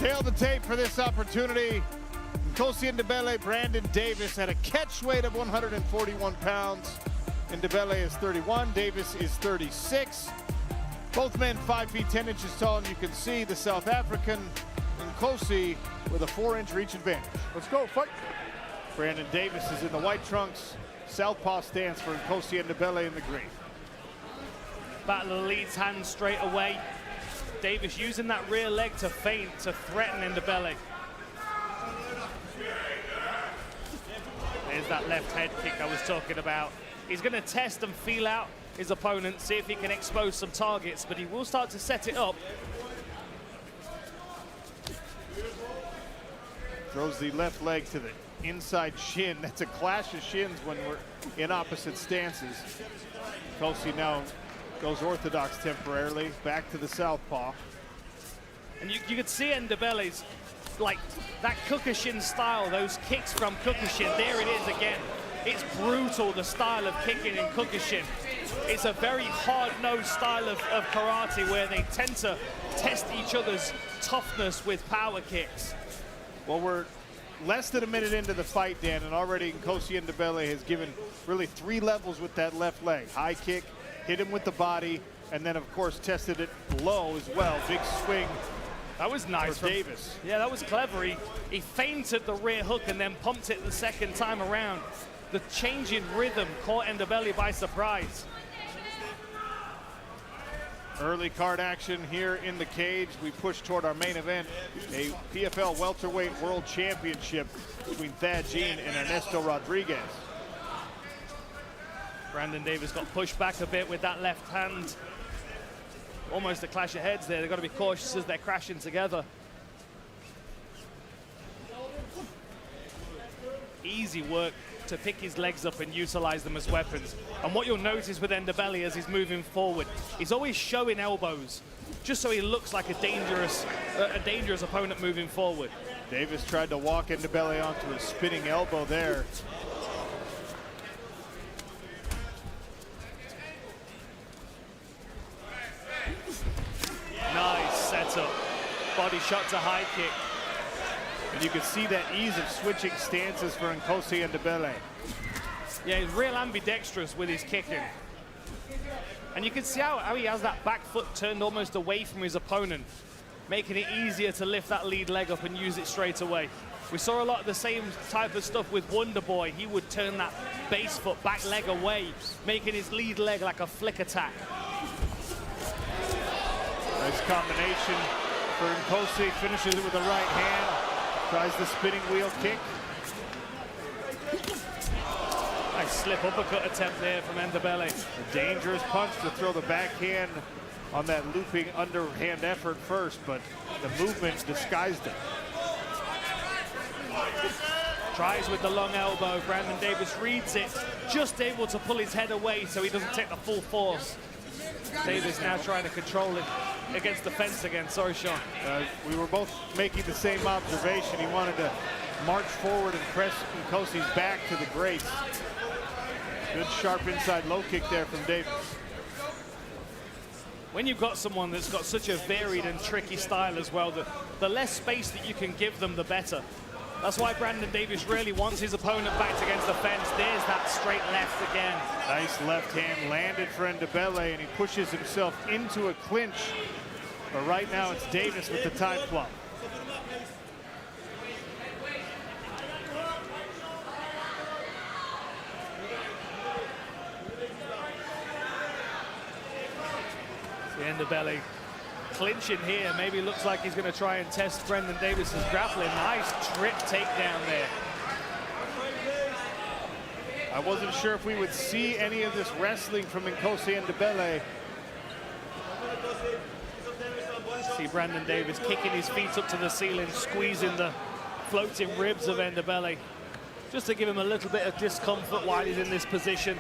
Tail the tape for this opportunity. Nkosi Ndebele, Brandon Davis at a catch weight of 141 pounds. Ndebele is 31, Davis is 36. Both men 5 feet 10 inches tall, and you can see the South African Nkosi with a 4-inch reach advantage. Let's go, fight. Brandon Davis is in the white trunks. Southpaw stance for Nkosi Ndebele in the green. Battle of the leads hand straight away. Davis using that rear leg to feint, to threaten Ndebele. There's that left head kick I was talking about. He's going to test and feel out his opponent, see if he can expose some targets, but he will start to set it up. Throws the left leg to the inside shin. That's a clash of shins when we're in opposite stances. Nkosi now goes orthodox temporarily, back to the southpaw. And you could see Ndebele's, like, that Kukushin style, those kicks from Kukushin. There it is again. It's brutal, the style of kicking in Kukushin. It's a very hard-nosed style of karate where they tend to test each other's toughness with power kicks. Well, we're less than a minute into the fight, Dan, and already Nkosi Ndebele has given really 3 levels with that left leg. High kick, hit him with the body, and then, of course, tested it low as well. Big swing. That was nice for Davis. Yeah, that was clever. He feinted the rear hook and then pumped it the second time around. The change in rhythm caught Ndebele by surprise. Early card action here in the cage. We push toward our main event, a PFL welterweight world championship between Thad Gene and Ernesto Rodriguez. Brandon Davis got pushed back a bit with that left hand. Almost a clash of heads there. They've got to be cautious as they're crashing together. Easy work to pick his legs up and utilize them as weapons. And what you'll notice with Ndebele as he's moving forward, he's always showing elbows, just so he looks like a dangerous opponent moving forward. Davis tried to walk Ndebele onto a spinning elbow there. Nice setup. Body shot to high kick. And you can see that ease of switching stances for Nkosi Ndebele. Yeah, he's real ambidextrous with his kicking. And you can see how he has that back foot turned almost away from his opponent, making it easier to lift that lead leg up and use it straight away. We saw a lot of the same type of stuff with Wonder Boy. He would turn that base foot back leg away, making his lead leg like a flick attack. Nice combination for Nkosi, finishes it with the right hand. Tries the spinning wheel kick. Nice slip uppercut attempt there from Ndebele. A dangerous punch to throw the backhand on that looping underhand effort first, but the movement disguised it. Tries with the long elbow. Brandon Davis reads it, just able to pull his head away so he doesn't take the full force. Davis now trying to control it against the fence again. Sorry, Sean. We were both making the same observation. He wanted to march forward and press Nkosi's back to the grates. Good sharp inside low kick there from Davis. When you've got someone that's got such a varied and tricky style as well, the less space that you can give them, the better. That's why Brandon Davis really wants his opponent backed against the fence. There's that straight left again. Nice left hand landed for Ndebele, and he pushes himself into a clinch. But right now it's Davis with the time clock. Ndebele clinching here. Maybe looks like he's going to try and test Brandon Davis's grappling. Nice trip takedown there. I wasn't sure if we would see any of this wrestling from Nkosi Ndebele. See Brandon Davis kicking his feet up to the ceiling, squeezing the floating ribs of Ndebele, just to give him a little bit of discomfort while he's in this position.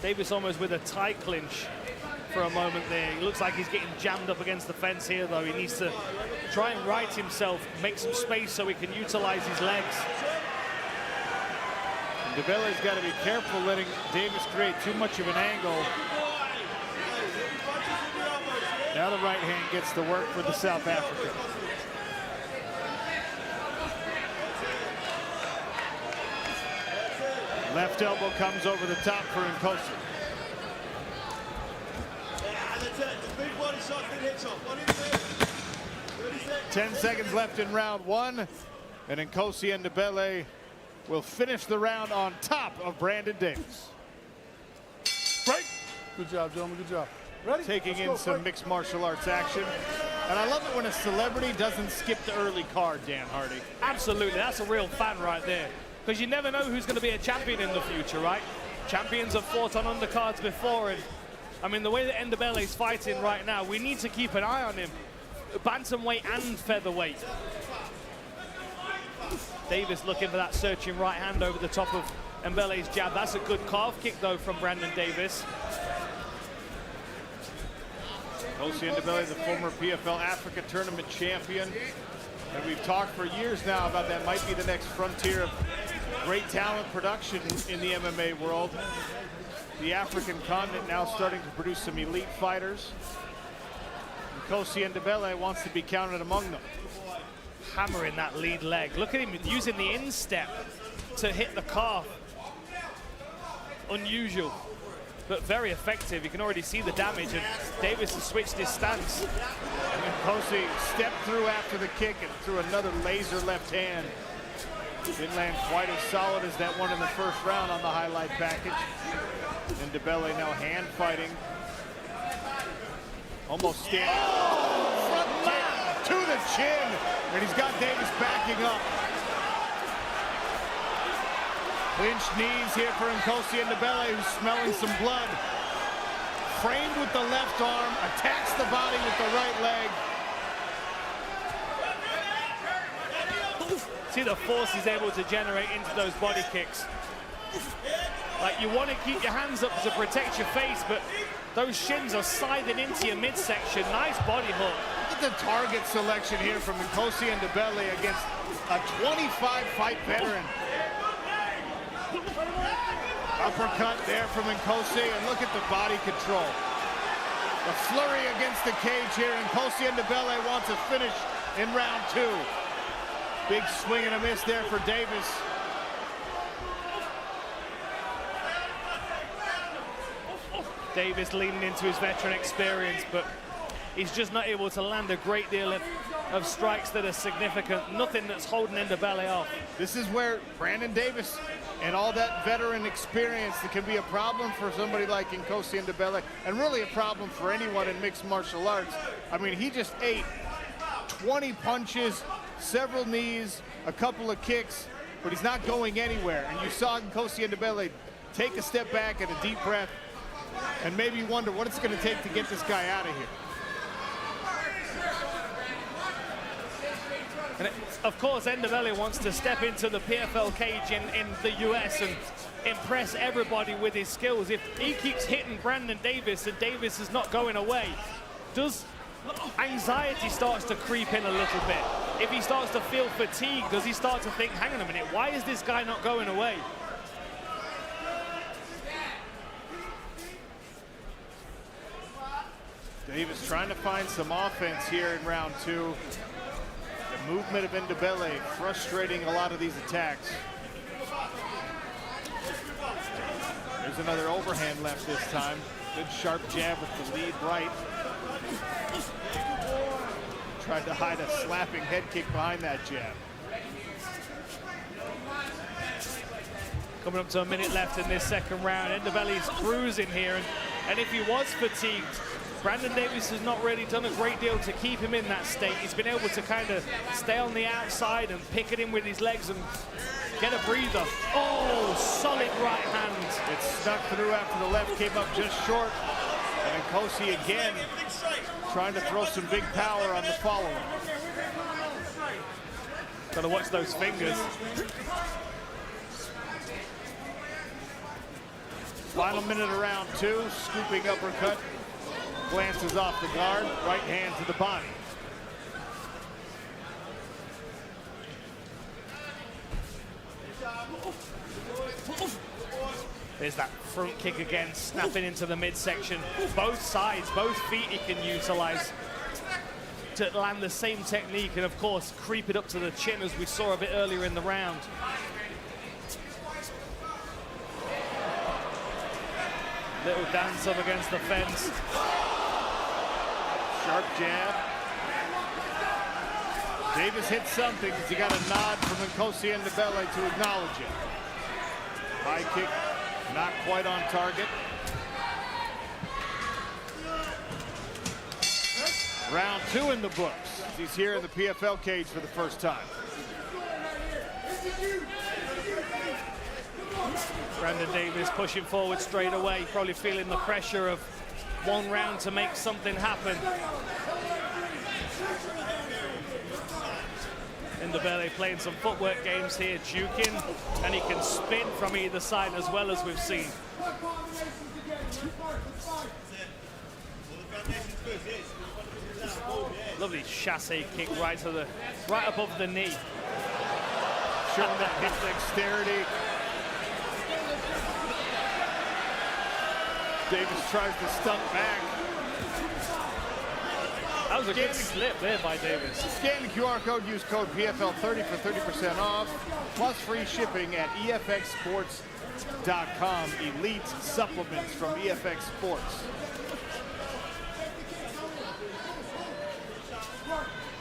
Davis almost with a tight clinch for a moment there. He looks like he's getting jammed up against the fence here, though. He needs to try and right himself, make some space so he can utilize his legs. Ndebele's got to be careful letting Davis create too much of an angle. Now the right hand gets to work for the South African. Left elbow comes over the top for Nkosi. Yeah, that's it. The big body shot that hits off. 10 seconds left in round one, and Nkosi Ndebele will finish the round on top of Brandon Davis. Break. Good job, gentlemen. Good job. Ready? Taking in Let's go, some mixed martial arts action. And I love it when a celebrity doesn't skip the early card, Dan Hardy. Absolutely, that's a real fan right there. Because you never know who's going to be a champion in the future, right? Champions have fought on undercards before, and I mean, the way that Ndebele is fighting right now, we need to keep an eye on him. Bantamweight and featherweight. Davis looking for that searching right hand over the top of Ndebele's jab. That's a good calf kick, though, from Brandon Davis. Nkosi Ndebele, the former PFL Africa Tournament champion. And we've talked for years now about that might be the next frontier of great talent production in the MMA world. The African continent now starting to produce some elite fighters. Nkosi Ndebele wants to be counted among them. Hammering that lead leg. Look at him using the instep to hit the calf. Unusual, but very effective. You can already see the damage, and Davis has switched his stance. And Nkosi stepped through after the kick and threw another laser left hand. Didn't land quite as solid as that one in the first round on the highlight package. Ndebele now hand fighting. Almost standing. Oh, front kick to the chin. And he's got Davis backing up. Clinched knees here for Nkosi Ndebele, who's smelling some blood. Framed with the left arm, attacks the body with the right leg. See the force he's able to generate into those body kicks. Like, you want to keep your hands up to protect your face, but those shins are sliding into your midsection. Nice body hook. Look at the target selection here from Nkosi Ndebele against a 25-fight veteran. Uppercut there from Nkosi, and look at the body control. The flurry against the cage here, and Nkosi Ndebele wants a finish in round two. Big swing and a miss there for Davis. Davis leaning into his veteran experience, but he's just not able to land a great deal of strikes that are significant. Nothing that's holding Ndebele off. This is where Brandon Davis and all that veteran experience that can be a problem for somebody like Nkosi Ndebele, and really a problem for anyone in mixed martial arts. I mean, he just ate 20 punches, several knees, a couple of kicks, but he's not going anywhere. And you saw Nkosi Ndebele take a step back and a deep breath, and maybe wonder what it's going to take to get this guy out of here. And of course, Ndebele wants to step into the PFL cage in the US and impress everybody with his skills. If he keeps hitting Brandon Davis and Davis is not going away, does anxiety starts to creep in a little bit? If he starts to feel fatigue, does he start to think, hang on a minute, why is this guy not going away? Davis trying to find some offense here in round two. The movement of Ndebele frustrating a lot of these attacks. There's another overhand left this time. Good sharp jab with the lead right. Tried to hide a slapping head kick behind that jab. Coming up to a minute left in this second round. Ndebele's cruising here, and if he was fatigued, Brandon Davis has not really done a great deal to keep him in that state. He's been able to kind of stay on the outside and pick it in with his legs and get a breather. Oh, solid right hand. It snuck through after the left came up just short. And Nkosi again trying to throw some big power on the follow-up. Gotta watch those fingers. Final minute of round two, scooping uppercut. Glances off the guard, right hand to the body. There's that front kick again, snapping into the midsection. Both sides, both feet he can utilize to land the same technique, and of course creep it up to the chin as we saw a bit earlier in the round. Little dance up against the fence. Sharp jab. Davis hit something because he got a nod from Nkosi Ndebele to acknowledge it. High kick, not quite on target. Round 2 in the books. He's here in the PFL cage for the first time. Brandon Davis pushing forward straight away, probably feeling the pressure of one round to make something happen. Ndebele playing some footwork games here, juking, and he can spin from either side as well, as we've seen. Lovely chassé kick right above the knee. Showing that hip dexterity. Davis tries to stunt back. That was a good slip there by Davis. Scan the QR code, use code PFL30 for 30% off, plus free shipping at EFXsports.com. Elite supplements from EFX Sports.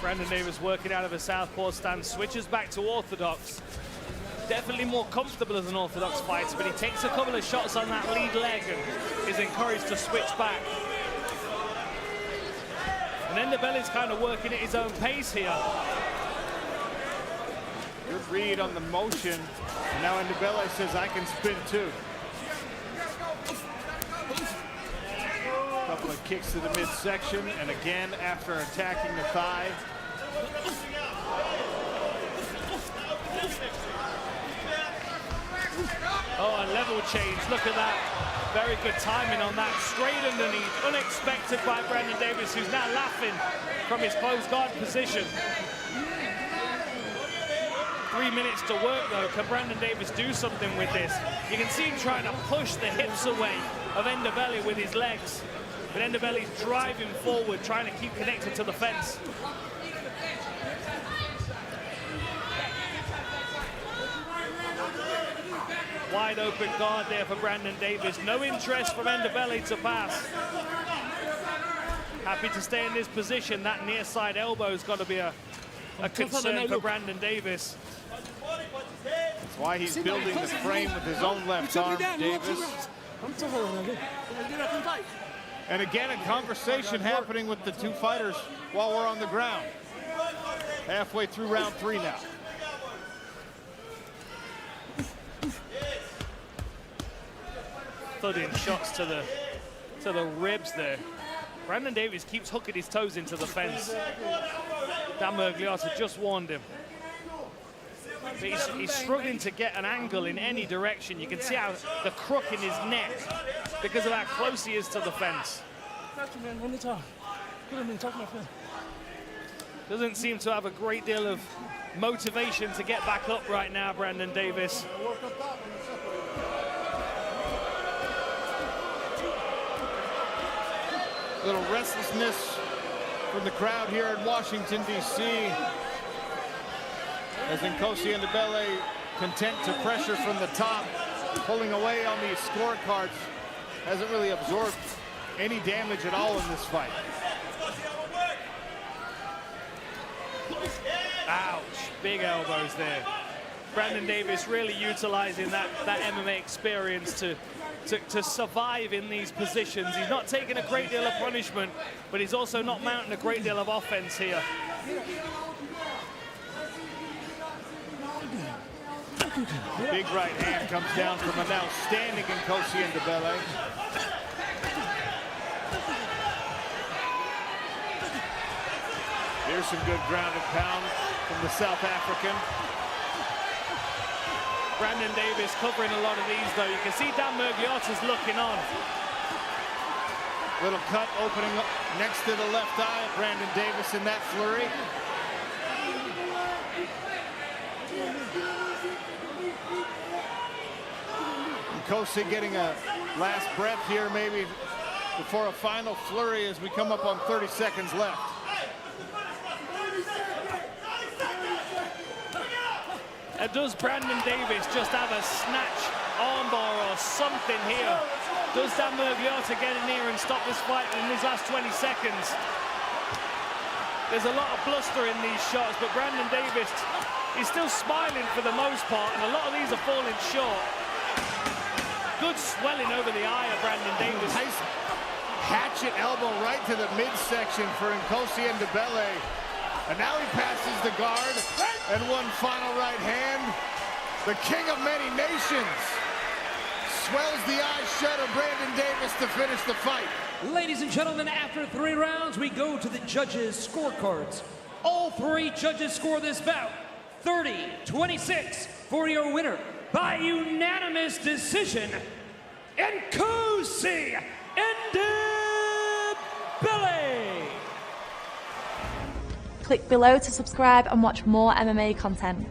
Brandon Davis working out of a southpaw stance, switches back to orthodox. Definitely more comfortable as an orthodox fighter, but he takes a couple of shots on that lead leg and is encouraged to switch back. And Ndebele's kind of working at his own pace here. Good read on the motion. And now Ndebele says, I can spin too. Couple of kicks to the midsection, and again after attacking the thigh. Oh, a level change, look at that. Very good timing on that, straight underneath, unexpected by Brandon Davis, who's now laughing from his closed guard position. 3 minutes to work though. Can Brandon Davis do something with this? You can see him trying to push the hips away of Ndebele with his legs. But Ndebele's driving forward, trying to keep connected to the fence. Wide open guard there for Brandon Davis. No interest from Ndebele to pass. Happy to stay in this position. That near side elbow's got to be a concern for Brandon Davis. That's why he's building the frame with his own left arm, Davis. And again, a conversation happening with the two fighters while we're on the ground. Halfway through round 3 now. Thudding shots to the ribs there. Brandon Davis keeps hooking his toes into the fence. Dan Miragliotta just warned him. But he's struggling to get an angle in any direction. You can see how the crook in his neck because of how close he is to the fence. Doesn't seem to have a great deal of motivation to get back up right now, Brandon Davis. A little restlessness from the crowd here in Washington, D.C. as Nkosi Ndebele content to pressure from the top, pulling away on these scorecards. Hasn't really absorbed any damage at all in this fight. Ouch, big elbows there. Brandon Davis really utilizing that MMA experience to survive in these positions. He's not taking a great deal of punishment, but he's also not mounting a great deal of offense here. Big right hand comes down from a now standing Nkosi Ndebele. Here's some good ground and pound from the South African. Brandon Davis covering a lot of these though. You can see Dan Miragliotta's looking on. Little cut opening up next to the left eye of Brandon Davis in that flurry. Nkosi getting a last breath here maybe before a final flurry as we come up on 30 seconds left. Does Brandon Davis just have a snatch armbar or something here Does Dan Miragliotta get in here and stop this fight in these last 20 seconds? There's a lot of bluster in these shots, but Brandon Davis is still smiling for the most part, and a lot of these are falling short. Good swelling over the eye of Brandon Davis. Nice hatchet elbow right to the midsection for Nkosi Ndebele. And now he passes the guard, and one final right hand. The king of many nations swells the eyes shut of Brandon Davis to finish the fight. Ladies and gentlemen, after 3 rounds, we go to the judges' scorecards. All 3 judges score this bout 30-26 for your winner by unanimous decision, Nkosi Ndebele. Click below to subscribe and watch more MMA content.